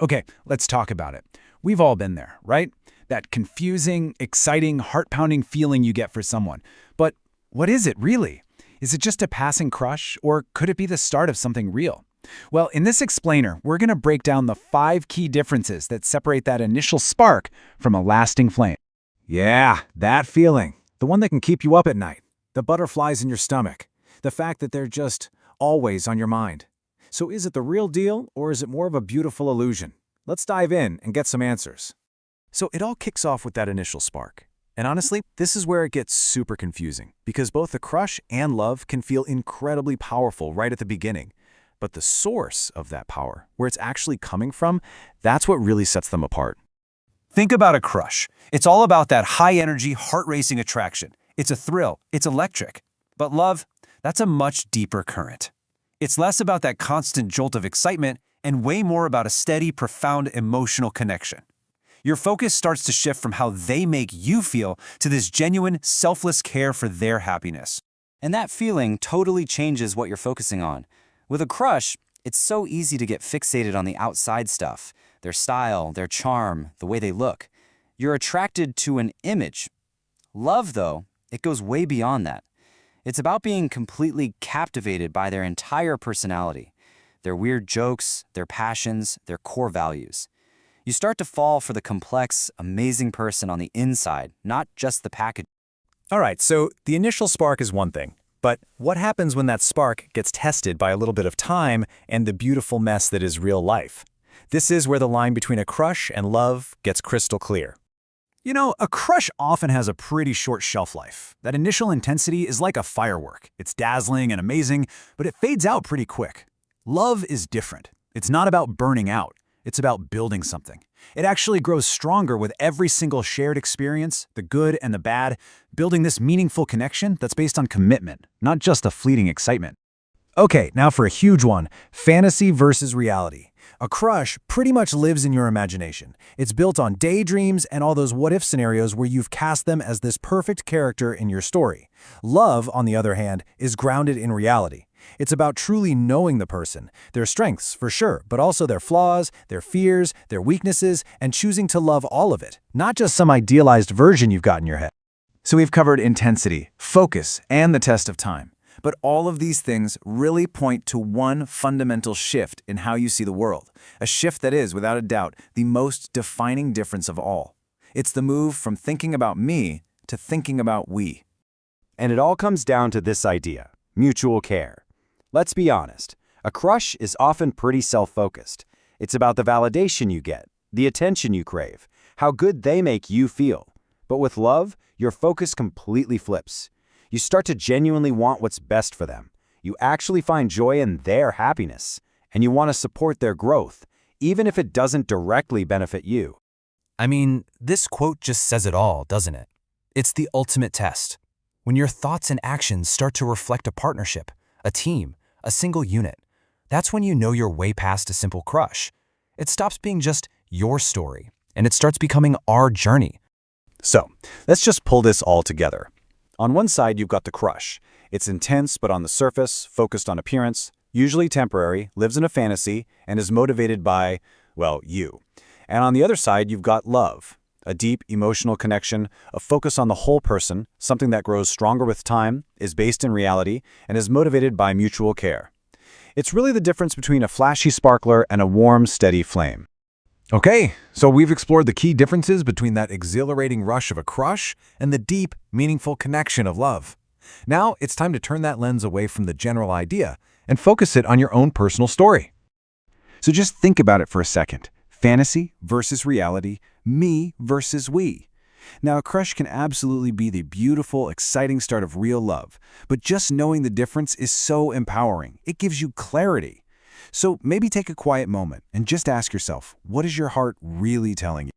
Okay, let's talk about it. We've all been there, right? That confusing, exciting, heart-pounding feeling you get for someone. But what is it really? Is it just a passing crush, or could it be the start of something real? Well, in this explainer, we're going to break down the 5 key differences that separate that initial spark from a lasting flame. Yeah, that feeling. The one that can keep you up at night. The butterflies in your stomach. The fact that they're just always on your mind. So is it the real deal, or is it more of a beautiful illusion? Let's dive in and get some answers. So it all kicks off with that initial spark. And honestly, this is where it gets super confusing, because both the crush and love can feel incredibly powerful right at the beginning. But the source of that power, where it's actually coming from, that's what really sets them apart. Think about a crush. It's all about that high-energy, heart-racing attraction. It's a thrill. It's electric. But love, that's a much deeper current. It's less about that constant jolt of excitement and way more about a steady, profound emotional connection. Your focus starts to shift from how they make you feel to this genuine, selfless care for their happiness. And that feeling totally changes what you're focusing on. With a crush, it's so easy to get fixated on the outside stuff, their style, their charm, the way they look. You're attracted to an image. Love, though, it goes way beyond that. It's about being completely captivated by their entire personality, their weird jokes, their passions, their core values. You start to fall for the complex, amazing person on the inside, not just the package. All right, so the initial spark is one thing. But what happens when that spark gets tested by a little bit of time and the beautiful mess that is real life? This is where the line between a crush and love gets crystal clear. You know, a crush often has a pretty short shelf life. That initial intensity is like a firework. It's dazzling and amazing, but it fades out pretty quick. Love is different. It's not about burning out. It's about building something. It actually grows stronger with every single shared experience, the good and the bad, building this meaningful connection that's based on commitment, not just a fleeting excitement. Okay, now for a huge one, fantasy versus reality. A crush pretty much lives in your imagination. It's built on daydreams and all those what-if scenarios where you've cast them as this perfect character in your story. Love, on the other hand, is grounded in reality. It's about truly knowing the person, their strengths for sure, but also their flaws, their fears, their weaknesses, and choosing to love all of it, not just some idealized version you've got in your head. So we've covered intensity, focus, and the test of time. But all of these things really point to one fundamental shift in how you see the world, a shift that is, without a doubt, the most defining difference of all. It's the move from thinking about me to thinking about we. And it all comes down to this idea, mutual care. Let's be honest, a crush is often pretty self-focused. It's about the validation you get, the attention you crave, how good they make you feel. But with love, your focus completely flips. You start to genuinely want what's best for them. You actually find joy in their happiness, and you want to support their growth, even if it doesn't directly benefit you. I mean, this quote just says it all, doesn't it? It's the ultimate test. When your thoughts and actions start to reflect a partnership, a team, a single unit, that's when you know you're way past a simple crush. It stops being just your story, and it starts becoming our journey. So, let's just pull this all together. On one side, you've got the crush. It's intense, but on the surface, focused on appearance, usually temporary, lives in a fantasy, and is motivated by, well, you. And on the other side, you've got love, a deep emotional connection, a focus on the whole person, something that grows stronger with time, is based in reality, and is motivated by mutual care. It's really the difference between a flashy sparkler and a warm, steady flame. Okay, so we've explored the key differences between that exhilarating rush of a crush and the deep, meaningful connection of love. Now, it's time to turn that lens away from the general idea and focus it on your own personal story. So just think about it for a second. Fantasy versus reality, me versus we. Now, a crush can absolutely be the beautiful, exciting start of real love, but just knowing the difference is so empowering. It gives you clarity. So maybe take a quiet moment and just ask yourself, what is your heart really telling you?